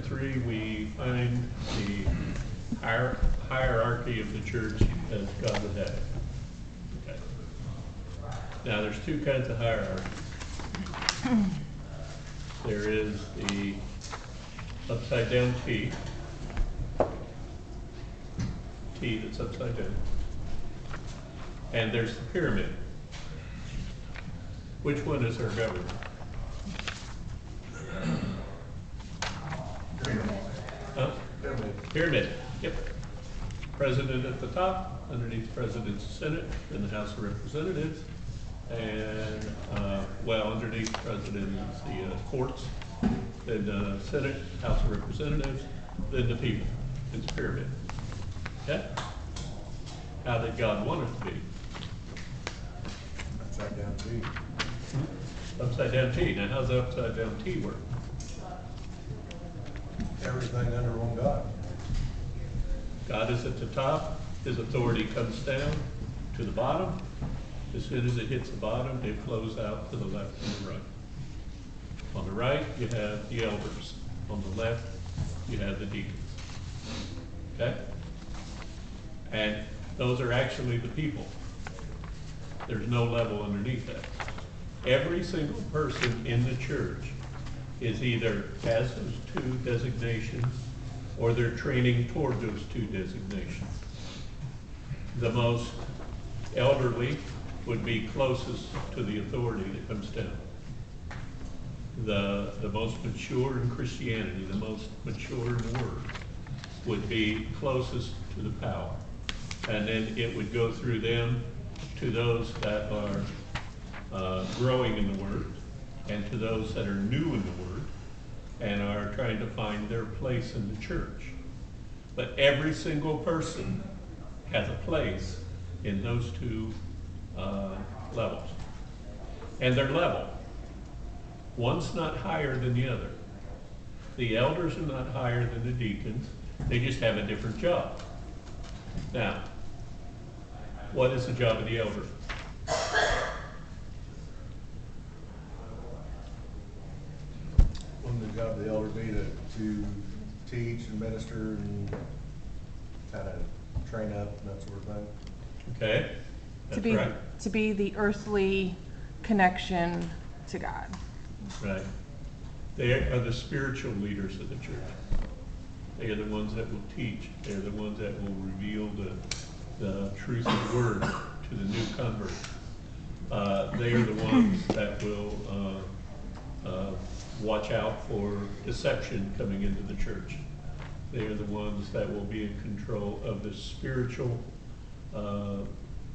chapter 3, we find the hierarchy of the church as God would have it. Okay. Now, there's two kinds of hierarchy. There is the upside down T that's upside down, and there's the pyramid. Which one is our government? Huh? Pyramid. Yep. President at the top, underneath President's Senate, then the House of Representatives, and underneath President is the courts, then the Senate, House of Representatives, then the people. It's a pyramid. Okay? How did God want it to be? Upside down T. Upside down T. Now, how's the upside down T work? Everything under one God. God is at the top. His authority comes down to the bottom. As soon as it hits the bottom, it flows out to the left and the right. On the right, you have the elders. On the left, you have the deacons. Okay? And those are actually the people. There's no level underneath that. Every single person in the church is either has those two designations or they're training toward those two designations. The most elderly would be closest to the authority that comes down. The most mature in Christianity, the most mature in the Word, would be closest to the power. And then it would go through them to those that are growing in the Word, and to those that are new in the Word, and are trying to find their place in the church. But every single person has a place in those two levels. And they're level. One's not higher than the other. The elders are not higher than the deacons. They just have a different job. Now, what is the job of the elder? Wouldn't the job of the elder be to teach and minister and kind of train up and that sort of thing? Okay, that's right. To be the earthly connection to God. Right. They are the spiritual leaders of the church. They are the ones that will teach. They are the ones that will reveal the truth of the Word to the new convert. They are the ones that will watch out for deception coming into the church. They are the ones that will be in control of the spiritual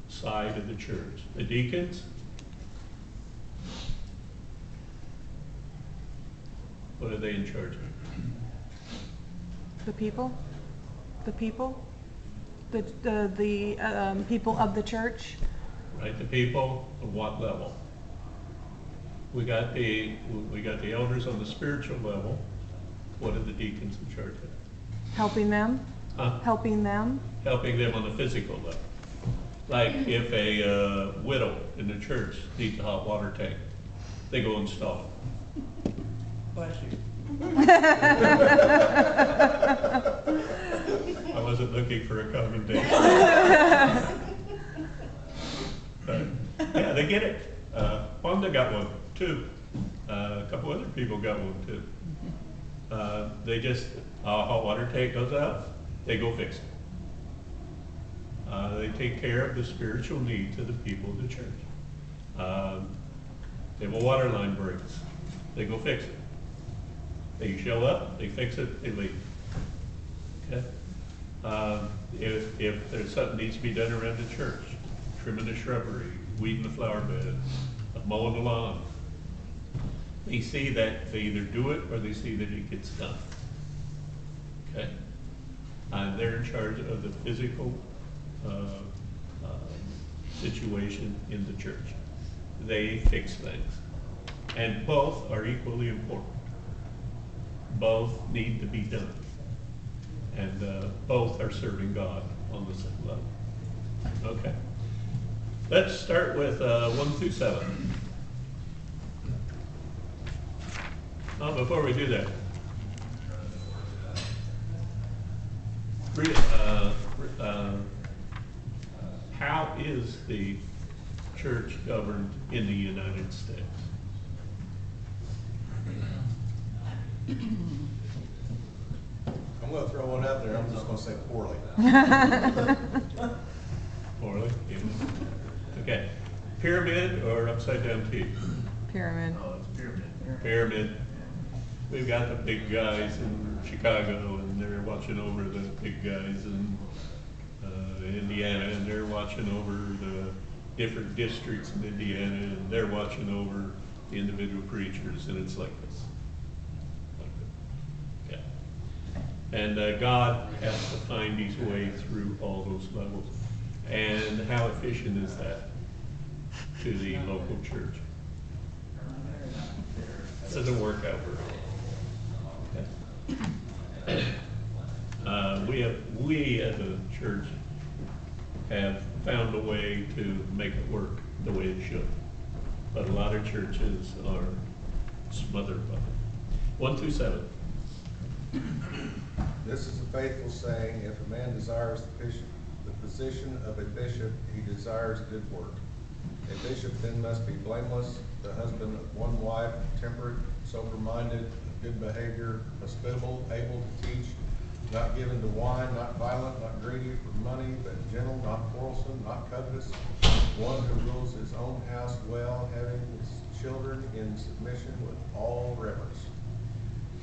side of the church. The deacons, what are they in charge of? The people? The people? The people of the church? Right, the people of what level? We got the elders on the spiritual level. What are the deacons in charge of? Helping them? Huh? Helping them? Helping them on the physical level. Like if a widow in the church needs a hot water tank, they go install it. Bless you. I wasn't looking for a commendation. Yeah, they get it. Wanda got one too. A couple other people got one too. They just, hot water tank goes out, they go fix it. They take care of the spiritual needs of the people of the church. If a water line breaks, they go fix it. They show up, they fix it, they leave. Okay? If there's something needs to be done around the church, trimming the shrubbery, weeding the flower bed, mowing the lawn, they see that they either do it or they see that it gets done. Okay? And they're in charge of the physical situation in the church. They fix things. And both are equally important. Both need to be done. And both are serving God on the same level. Okay. Let's start with 1 through 7. Before we do that, how is the church governed in the United States? I'm gonna throw one out there, I'm just gonna say poorly. Orally? Yeah. Okay. Pyramid or upside down T? Pyramid. Oh, it's pyramid. Pyramid. We've got the big guys in Chicago, and they're watching over the big guys in Indiana, and they're watching over the different districts in Indiana, and they're watching over the individual preachers, and it's like this. Like that. Yeah. And God has to find his way through all those levels. And how efficient is that to the local church? Doesn't work out very well. We as a church have found a way to make it work the way it should. But a lot of churches are smothered by it. 1 through 7. This is a faithful saying, if a man desires the position of a bishop, he desires good work. A bishop then must be blameless, the husband of one wife, temperate, sober-minded, of good behavior, hospitable, able to teach, not given to wine, not violent, not greedy for money, but gentle, not quarrelsome, not covetous, one who rules his own house well, having his children in submission with all reverence.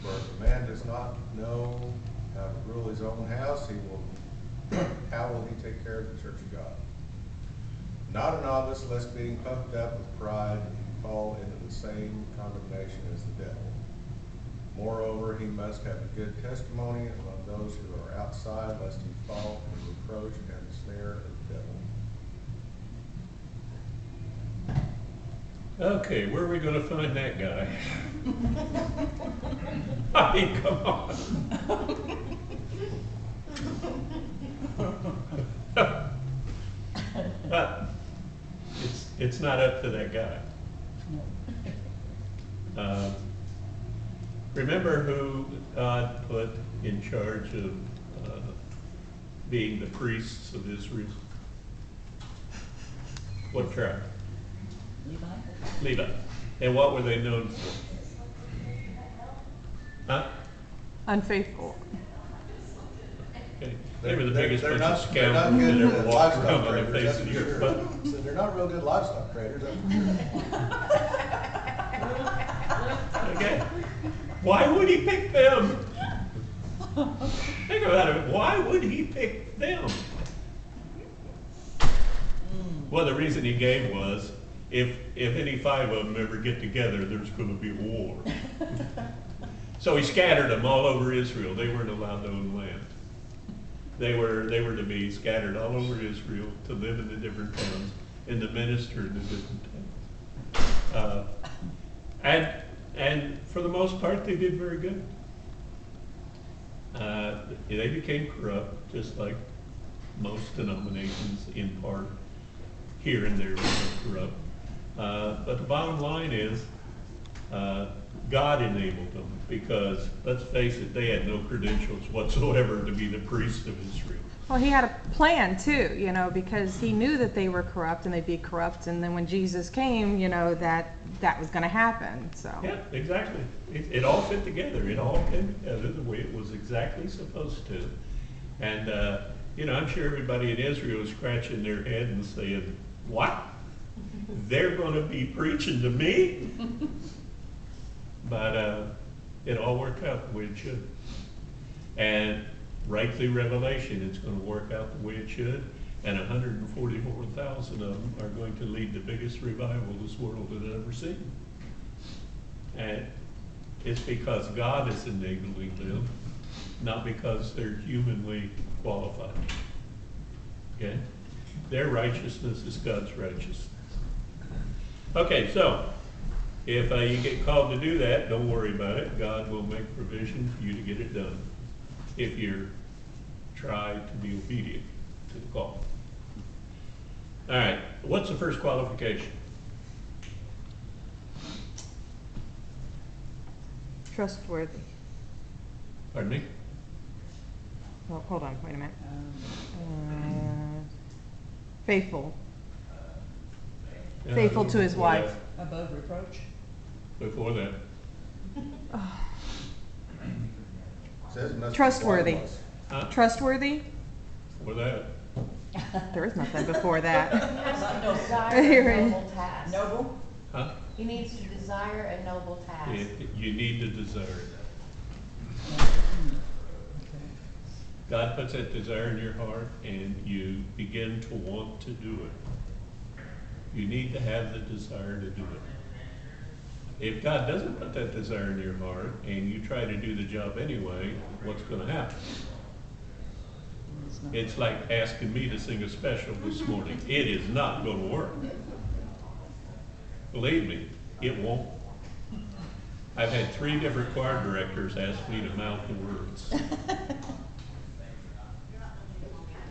For if a man does not know how to rule his own house, how will he take care of the church of God? Not a novice, lest being puffed up with pride, he fall into the same condemnation as the devil. Moreover, he must have a good testimony among those who are outside, lest he fall in the reproach and the snare of the devil. Okay, where are we going to find that guy? I mean, come on. But it's not up to that guy. Remember who God put in charge of being the priests of Israel? What tribe? Levi. And what were they known for? Huh? Unfaithful. Okay. They were the biggest bunch of They're not scoundrels that good ever walked livestock around on the traders, face of the that's earth. for But sure. So they're not real good livestock traders, that's for sure. okay. Why would he pick them? Think about it. Why would he pick them? Well, the reason he gave was if any 5 of them ever get together, there's going to be a war. So he scattered them all over Israel. They weren't allowed to own land. They were to be scattered all over Israel to live in the different towns and to minister in the different towns. And for the most part, they did very good. They became corrupt, just like most denominations in part. Here and there became corrupt. But the bottom line is, God enabled them because, let's face it, they had no credentials whatsoever to be the priests of Israel. Well, he had a plan too, because he knew that they were corrupt and they'd be corrupt, and then when Jesus came, that was going to happen. So. Yeah, exactly. It all fit together. It all came together the way it was exactly supposed to. And, I'm sure everybody in Israel was scratching their head and saying, what? They're going to be preaching to me? But it all worked out the way it should. And right through Revelation, it's going to work out the way it should. And 144,000 of them are going to lead the biggest revival this world has ever seen. And it's because God is enabling them, not because they're humanly qualified. Okay? Their righteousness is God's righteousness. Okay, so if you get called to do that, don't worry about it. God will make provision for you to get it done if you try to be obedient to the call. All right, what's the first qualification? Trustworthy. Pardon me? hold on, wait a minute. Faithful. Faithful to his Before wife. Above reproach? that- Before that, Says must be Trustworthy. blameless. huh? Trustworthy? Before that, There is nothing before that. Not no- Desire a noble task. Noble? huh? He needs to desire a noble task. You need to desire it. God puts that desire in your heart and you begin to want to do it. You need to have the desire to do it. If God doesn't put that desire in your heart and you try to do the job anyway, what's gonna happen? It's like asking me to sing a special this morning. It is not gonna work. Believe me, it won't. I've had 3 different choir directors ask me to mouth the words.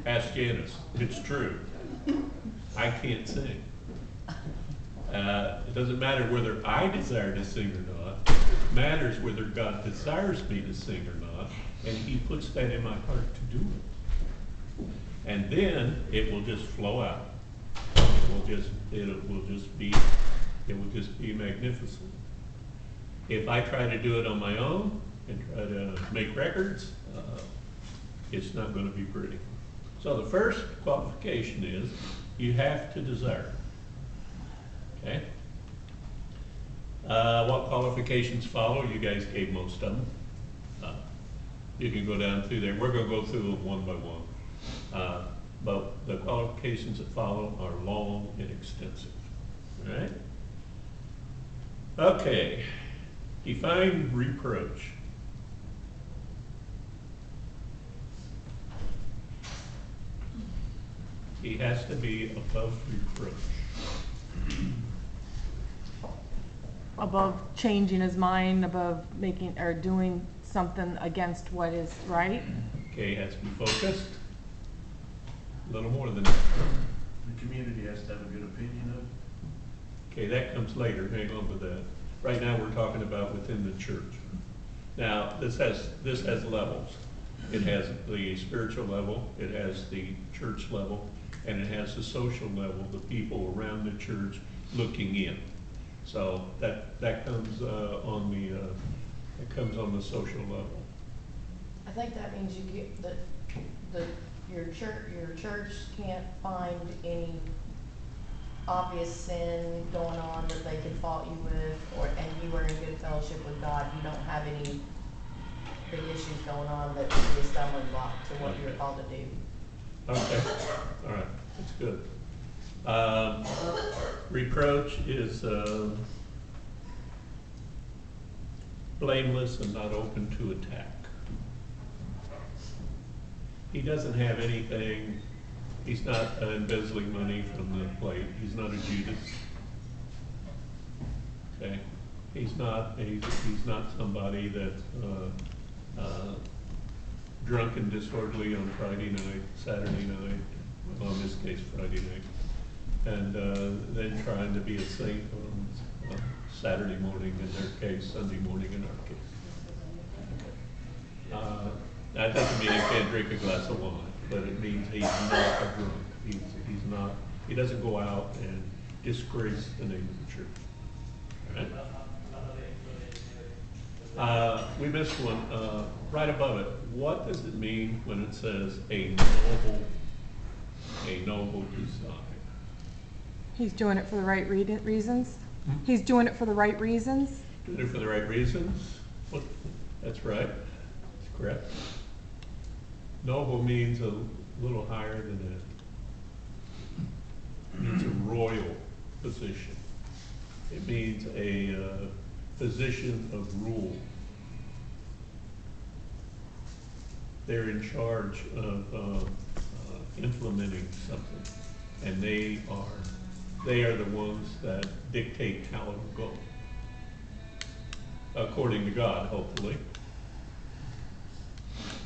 Ask Janice, it's true. I can't sing. It doesn't matter whether I desire to sing or not. It matters whether God desires me to sing or not, and He puts that in my heart to do it. And then it will just flow out. It will just be magnificent. If I try to do it on my own and try to make records, it's not going to be pretty. So the first qualification is you have to desire. Okay? What qualifications follow? You guys gave most of them. You can go down through there. We're going to go through them one by one. But the qualifications that follow are long and extensive. All right? Okay. Define reproach. He has to be above reproach. Above changing his mind, above making, or doing something against what is right. Okay, he has to be focused. A little more than that. The community has to have a good opinion of. Okay, that comes later, hang on to that. Right now, we're talking about within the church. Now, this has levels. It has the spiritual level, it has the church level, and it has the social level, the people around the church looking in. So that comes on the social level. I think that means you get your church can't find any obvious sin going on that they could fault you with, and you are in good fellowship with God. You don't have any big issues going on that would be a stumbling block to what you're called to do. Okay, all right, that's good. Reproach is blameless and not open to attack. He doesn't have anything, he's not embezzling money from the plate, he's not a Judas. Okay, he's not somebody that's drunk and disorderly on Friday night, Saturday night, well, in this case, Friday night, and then trying to be a saint on Saturday morning in their case, Sunday morning in our case. That doesn't mean he can't drink a glass of wine, but it means he's not a drunk. He doesn't go out and disgrace the name of the church. All right? We missed one, right above it. What does it mean when it says a noble desire? He's doing it for the right reasons. He's doing it for the right reasons. Doing it for the right reasons? That's right. That's correct. Noble means a little higher than that. It means a royal position. It means a position of rule. They're in charge of implementing something, and they are the ones that dictate how it will go, according to God, hopefully,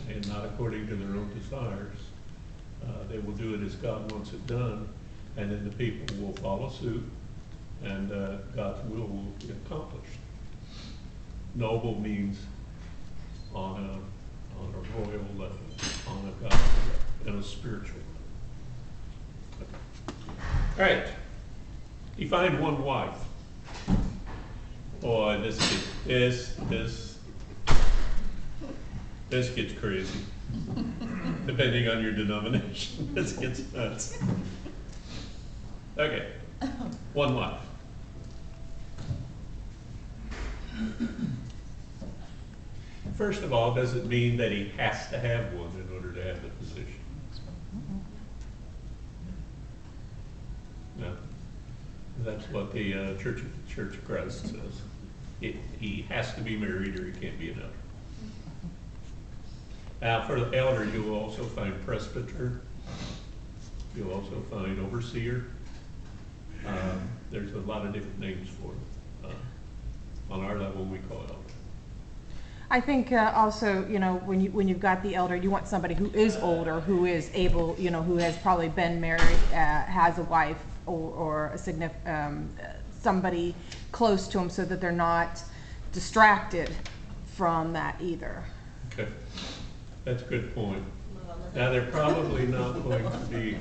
and not according to their own desires. They will do it as God wants it done, and then the people will follow suit, and God's will be accomplished. Noble means on a royal level, on spiritual. All right, define one wife. Boy, this gets crazy. Depending on your denomination, this gets nuts. Okay, one wife. First of all, does it mean that he has to have one in order to have the position? No. That's what the Church of Christ says. He has to be married or he can't be an elder. Now, for the elder, you will also find presbyter. You'll also find overseer. There's a lot of different names for it. On our level, we call it elder. I think also, you know, when you've got the elder, you want somebody who is older, who is able, you know, who has probably been married, has a wife or a somebody close to them, so that they're not distracted from that either. Okay, that's a good point. Now, they're probably not going to be.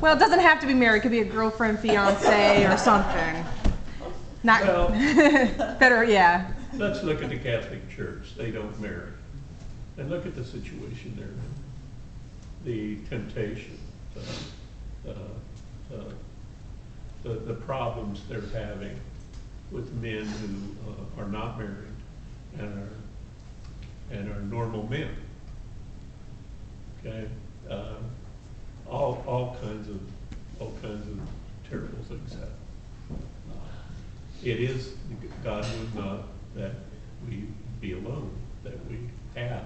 Well, it doesn't have to be married. It could be a girlfriend, fiance, or something. Not Well, better, yeah. let's look at the Catholic Church. They don't marry. And look at the situation they're in. The temptation, the problems they're having with men who are not married and are normal men. Okay, all kinds of terrible things happen. It is, God would not that we be alone, that we have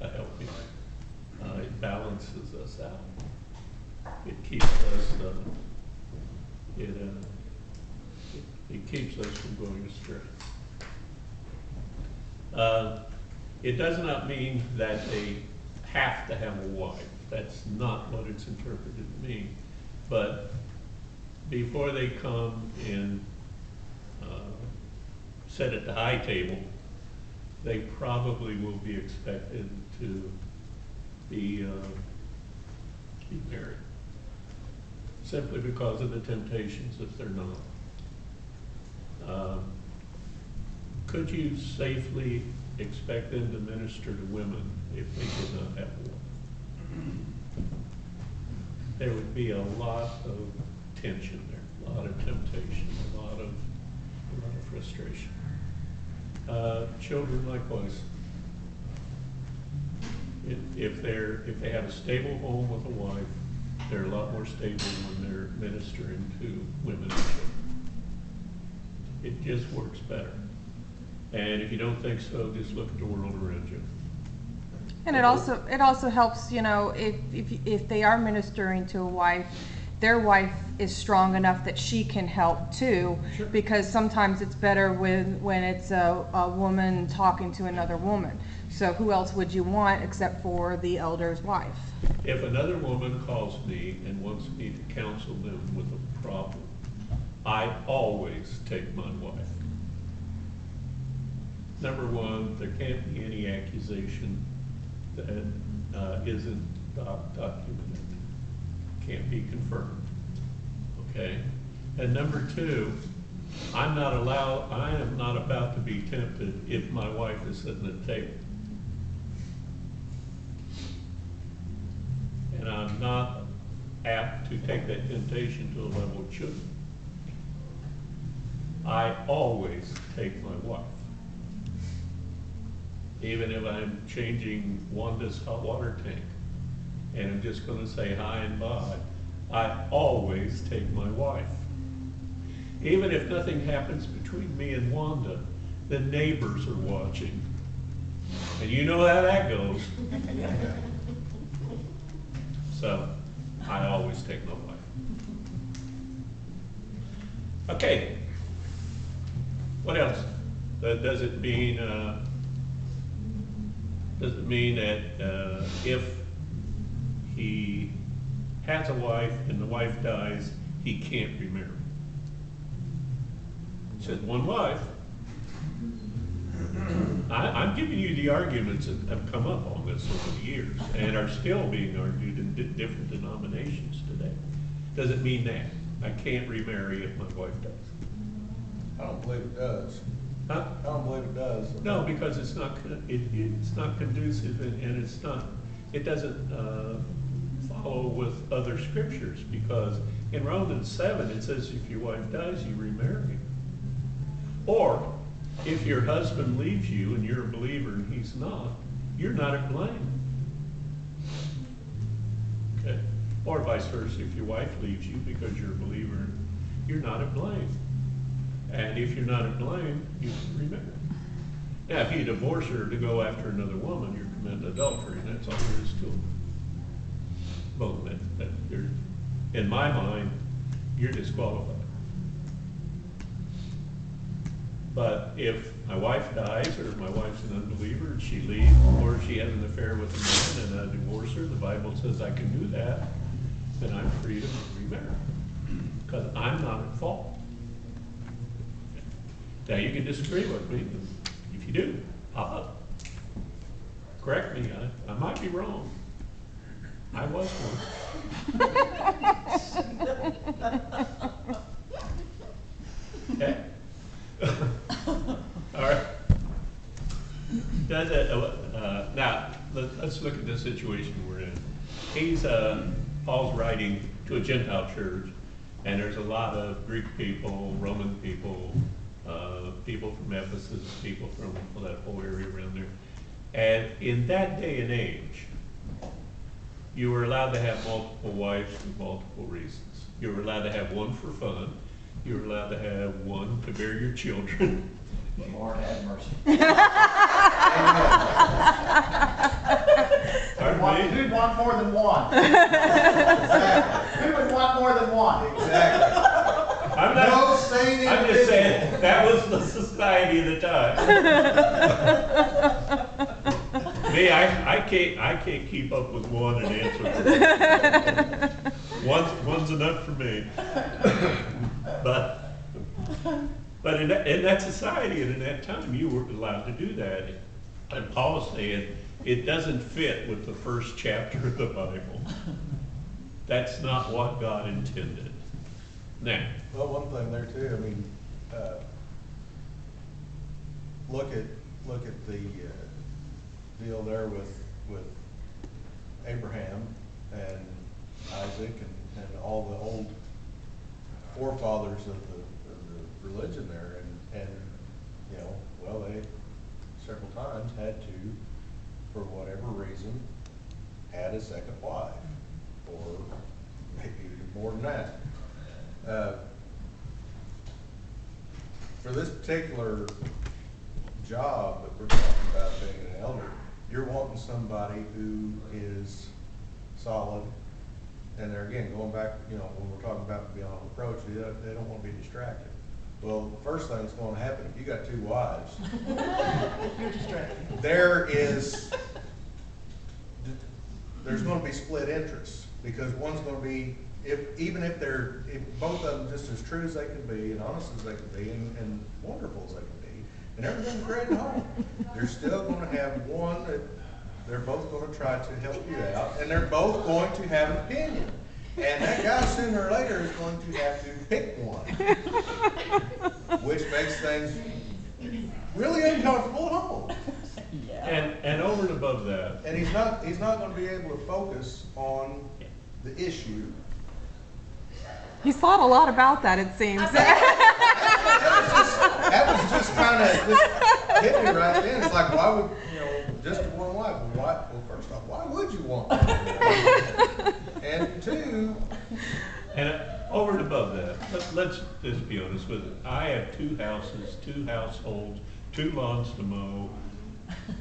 a helpmate. It balances us out. It keeps us, it keeps us from going astray. It does not mean that they have to have a wife. That's not what it's interpreted to mean. But before they come and sit at the high table, they probably will be expected to be married, simply because of the temptations if they're not. Could you safely expect them to minister to women if they did not have one? There would be a lot of tension there, a lot of temptation, a lot of frustration. Children likewise. If they have a stable home with a wife, they're a lot more stable when they're ministering to women and children. It just works better. And if you don't think so, just look at the world around you. And it also helps, you know, if they are ministering to a wife, their wife is strong enough that she can help too. Sure. Because sometimes it's better when it's a woman talking to another woman. So who else would you want except for the elder's wife? If another woman calls me and wants me to counsel them with a problem, I always take my wife. Number one, there can't be any accusation that isn't documented, can't be confirmed, okay? And number two, I am not about to be tempted if my wife is sitting at the table. And I'm not apt to take that temptation to a level it shouldn't. I always take my wife. Even if I'm changing Wanda's hot water tank and I'm just going to say hi and bye, I always take my wife. Even if nothing happens between me and Wanda, the neighbors are watching. And you know how that goes. So I always take my wife. Okay. What else? Does it mean that if he has a wife and the wife dies, he can't remarry? It says one wife. I'm giving you the arguments that have come up on this over the years and are still being argued in different denominations today. Doesn't mean that I can't remarry if my wife does. I don't believe it does. Huh? I don't believe it does. No, because it's not, it's not conducive and it's not, it doesn't follow with other scriptures, because in Romans 7, it says if your wife dies, you remarry. Or, if your husband leaves you and you're a believer and he's not, you're not at blame. Okay? Or vice versa, if your wife leaves you because you're a believer, you're not at blame. And if you're not at blame, you can remarry. Now, if you divorce her to go after another woman, you're committing adultery, and that's all there is to it. Well, in my mind, you're disqualified. But if my wife dies, or if my wife's an unbeliever and she leaves, or she has an affair with a man and I divorce her, the Bible says I can do that, then I'm free to remarry. Because I'm not at fault. Now, you can disagree with me. If you do, pop up. Correct me, I might be wrong. I was one. Okay? All right. Now, let's look at the situation we're in. Paul's writing to a Gentile church, and there's a lot of Greek people, Roman people, people from Ephesus, people from that whole area around there. And in that day and age, you were allowed to have multiple wives for multiple reasons. You were allowed to have one for fun. You were allowed to have one to bear your children. Lord have mercy. Pardon me? Who'd want more than one? Exactly. Who would want more than one? Exactly. I'm not, No sane I'm just individual. saying, that was the society of the time. Me, I can't keep up with one and answer. One's enough for me. But in that society and in that time, you were allowed to do that. And Paul is saying it doesn't fit with the first chapter of the Bible. That's not what God intended. Now, Well, one thing there too, I mean, look at the deal there with Abraham and Isaac and all the old forefathers of the religion there, and you know, well, they several times had to, for whatever reason, had a second wife, or maybe more than that. For this particular job that we're talking about, being an elder, you're wanting somebody who is solid. And there again, going back, you know, when we're talking about beyond reproach, they don't want to be distracted. Well, the first thing that's going to happen, if you got two wives, You're distracted. there's going to be split interests, because one's going to be, even if both of them just as true as they can be, and honest as they can be, and wonderful as they can be, and everything's great at home, they're still going to have one that they're both going to try to help you out, and they're both going to have an opinion. And that guy sooner or later is going to have to pick one, which makes things really uncomfortable at home. and over and above that, And he's not going to be able to focus on the issue. He's thought a lot about that, it seems. That was just kind of just hit me right then. It's like, why would, you know, just one wife? Well, first off, why would you want one? And two, and over and above that, let's just be honest with it. I have 2 houses, 2 households, 2 lawns to mow.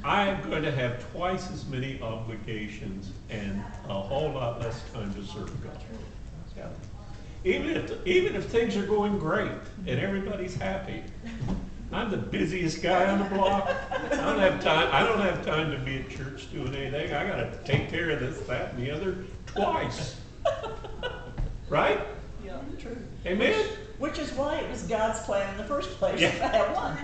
I'm going to have twice as many obligations and a whole lot less time to serve God. Yeah. Even if things are going great and everybody's happy, I'm the busiest guy on the block. I don't have time to be at church doing anything. I got to take care of this, that, and the other twice. Right? Yeah, true. Amen? Which is why it was God's plan in the first place Yeah. to have one.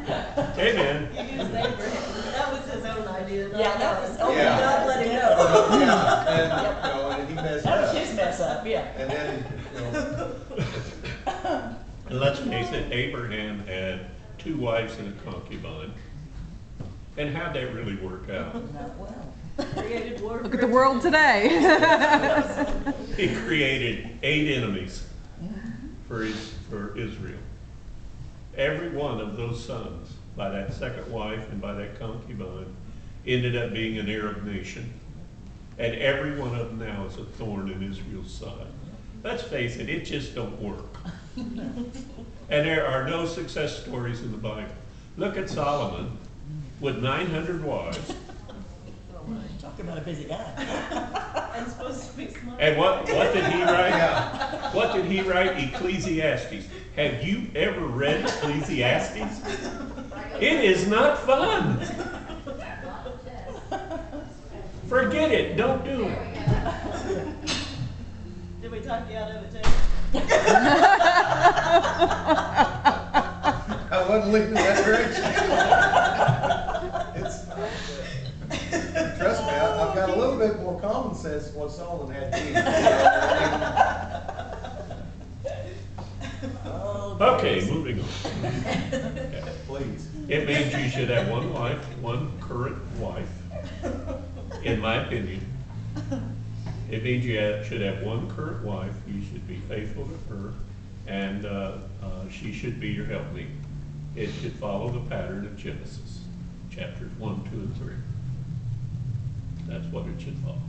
Amen. He used Abraham. That was his own idea. not Yeah, that was, ours. oh, Yeah. God let him know. Yeah, and, you know, and he messed That was up. his mess up, yeah. And then, you know, And let's face it, Abraham had 2 wives and a concubine. And how'd that really work out? Not well. Created war. Look at the world today. He created 8 enemies for Israel. Every one of those sons, by that second wife and by that concubine, ended up being an Arab nation. And every one of them now is a thorn in Israel's side. Let's face it, it just don't work. And there are no success stories in the Bible. Look at Solomon with 900 wives. Talk about a busy guy. And supposed to be smart. And what did he write? yeah, What did he write? Ecclesiastes. Have you ever read Ecclesiastes? It is not fun. Forget it. Don't do it. Did we talk you out of it, Jay? I wasn't leaning that direction. It's, trust me, I've got a little bit more common sense than what Solomon had to Oh, Okay, goodness. moving on. Okay. Please. It means you should have one wife, one current wife, in my opinion. It means should have one current wife, you should be faithful to her, and she should be your helpmeet. It should follow the pattern of Genesis, chapters 1, 2, and 3. That's what it should follow.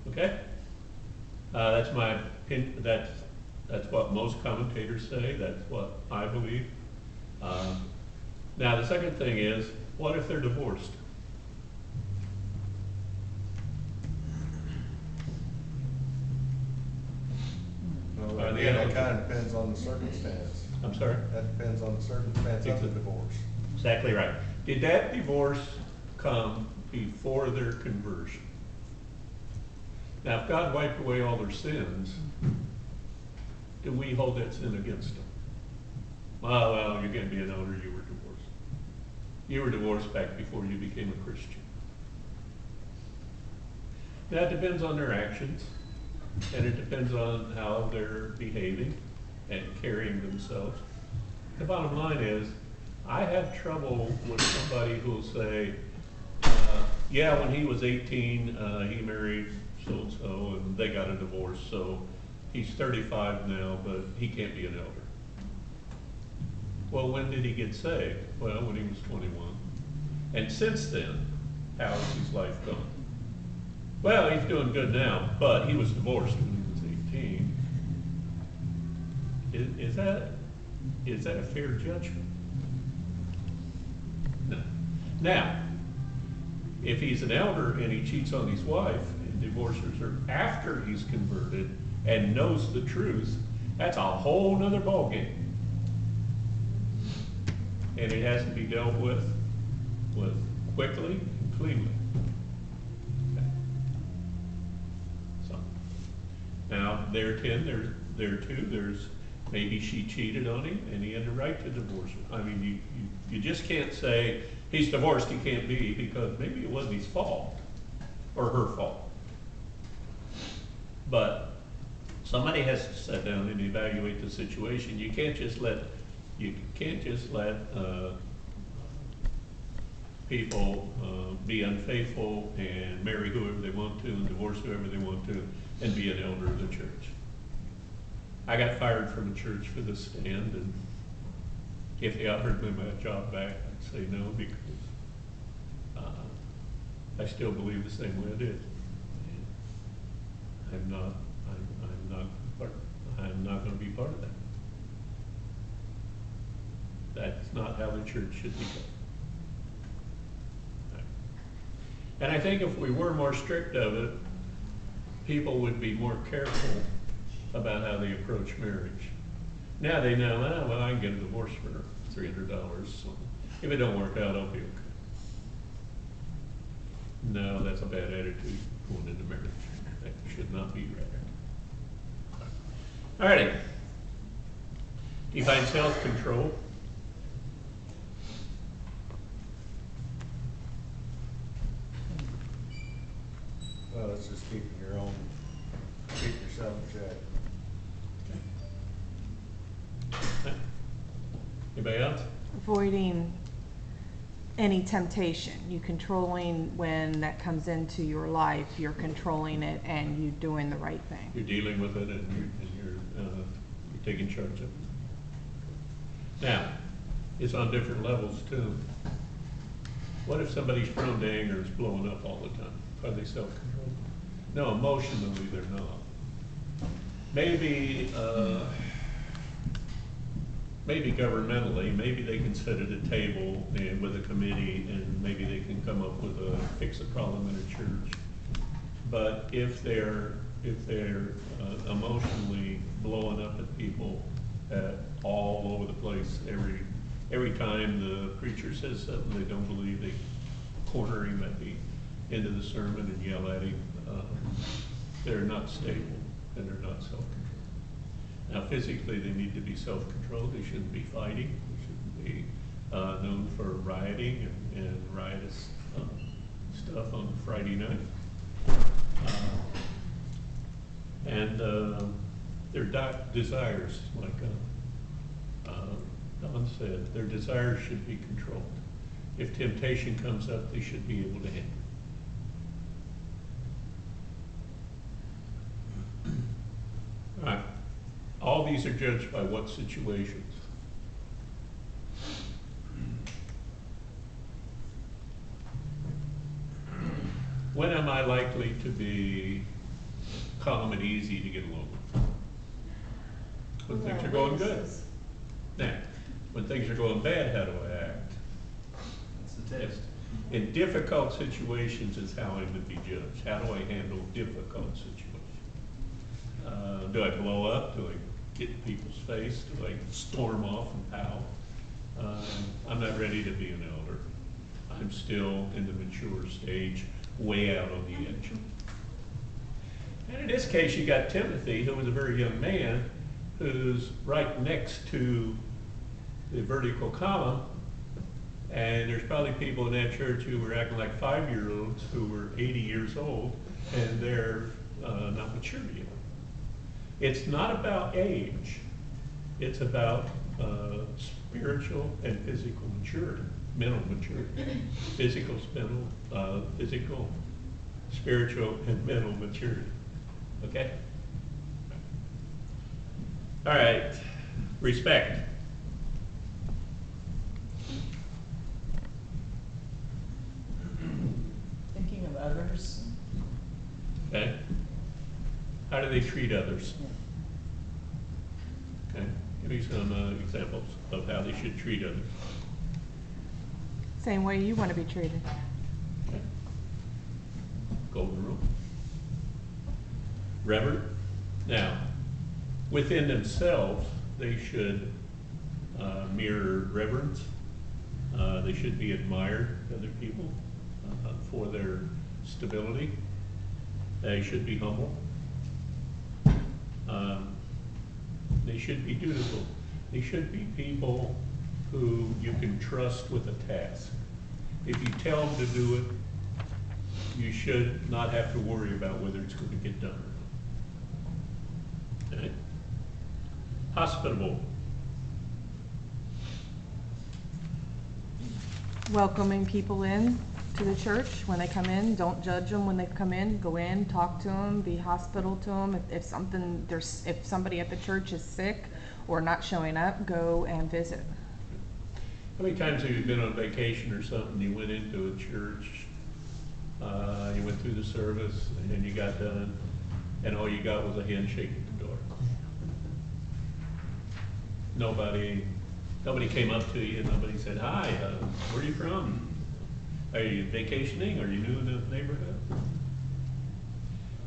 Okay? That's my opinion. That's what most commentators say. That's what I believe. Now, the second thing is, what if they're divorced? Well, again, that kind of depends on the circumstance. I'm sorry? That depends on the circumstance of the divorce. Exactly right. Did that divorce come before their conversion? Now, if God wiped away all their sins, do we hold that sin against them? Oh, well, you're going to be an elder, you were divorced. You were divorced back before you became a Christian. That depends on their actions, and it depends on how they're behaving and carrying themselves. The bottom line is, I have trouble with somebody who'll say, yeah, when he was 18, he married so-and-so, and they got a divorce, so he's 35 now, but he can't be an elder. Well, when did he get saved? Well, when he was 21. And since then, how has his life gone? Well, he's doing good now, but he was divorced when he was 18. Is that a fair judgment? No. Now, if he's an elder and he cheats on his wife and divorces her after he's converted and knows the truth, that's a whole nother ballgame. And it has to be dealt with quickly and cleanly. Okay. So, now, there too, there's maybe she cheated on him and he had the right to divorce her. I mean, you just can't say he's divorced, he can't be, because maybe it wasn't his fault or her fault. But somebody has to sit down and evaluate the situation. You can't just let people be unfaithful and marry whoever they want to and divorce whoever they want to and be an elder of the church. I got fired from a church for this stand, and if they offered me my job back, I'd say no, because I still believe the same way I did. And I'm not going to be part of that. That's not how the church should be done. And I think if we were more strict of it, people would be more careful about how they approach marriage. Now they know, oh, well, I can get a divorce for $300, so if it don't work out, I'll be okay. No, that's a bad attitude going into marriage. That should not be right. All righty. Define self-control. Well, it's just keeping your own, keep yourself in check. Anybody else? Avoiding any temptation. You controlling when that comes into your life, you're controlling it and you doing the right thing. You're dealing with it and you're taking charge of it. Now, it's on different levels too. What if somebody's prone to anger and is blowing up all the time? Are they self-controlled? No, emotionally they're not. Maybe governmentally, maybe they can sit at a table and with a committee and maybe they can come up with fix a problem in a church. But if they're emotionally blowing up at people all over the place, every time the preacher says something they don't believe, they corner him at the end of the sermon and yell at him, they're not stable and they're not self-controlled. Now, physically, they need to be self-controlled. They shouldn't be fighting. They shouldn't be known for rioting and riotous stuff on Friday night. Their desires, like Don said, their desires should be controlled. If temptation comes up, they should be able to handle it. All right. All these are judged by what situations? When am I likely to be calm and easy to get along with? When things are going good. Now, when things are going bad, how do I act? That's the test. In difficult situations is how I would be judged. How do I handle difficult situations? Do I blow up? Do I get in people's face? Do I storm off and pout? I'm not ready to be an elder. I'm still in the mature stage, way out on the edge. And in this case, you got Timothy, who was a very young man, who's right next to the vertical column. And there's probably people in that church who were acting like 5-year-olds who were 80 years old, and they're not mature yet. It's not about age. It's about spiritual and physical maturity, mental maturity, physical, spiritual, and mental maturity. Okay? All right. Respect. Thinking of others. Okay? How do they treat others? Okay? Give me some examples of how they should treat others. Same way you want to be treated. Okay? Golden rule. Reverent. Now, within themselves, they should mirror reverence. They should be admired by other people for their stability. They should be humble. They should be dutiful. They should be people who you can trust with a task. If you tell them to do it, you should not have to worry about whether it's going to get done or not. Okay? Hospitable. Welcoming people in to the church when they come in. Don't judge them when they come in. Go in, talk to them, be hospitable to them. If somebody at the church is sick or not showing up, go and visit. How many times have you been on vacation or something, you went into a church, you went through the service, and then you got done, and all you got was a handshake at the door? Nobody came up to you, nobody said, "Hi, where are you from? Are you vacationing? Are you new in the neighborhood?"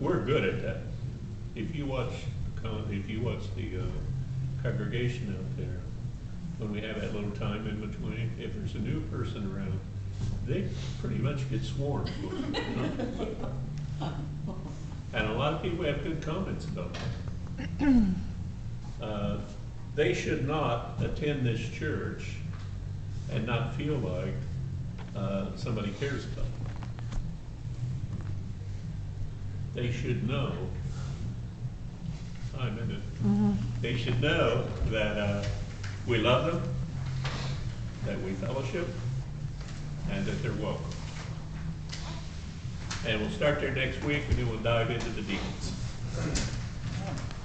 We're good at that. If you watch the congregation out there, when we have that little time in between, if there's a new person around, they pretty much get sworn. You know? And a lot of people have good comments about that. they should not attend this church and not feel like somebody cares about them. They should know, I'm in it. They should know that we love them, that we fellowship, and that they're welcome. And we'll start there next week, and then we'll dive into the deacons.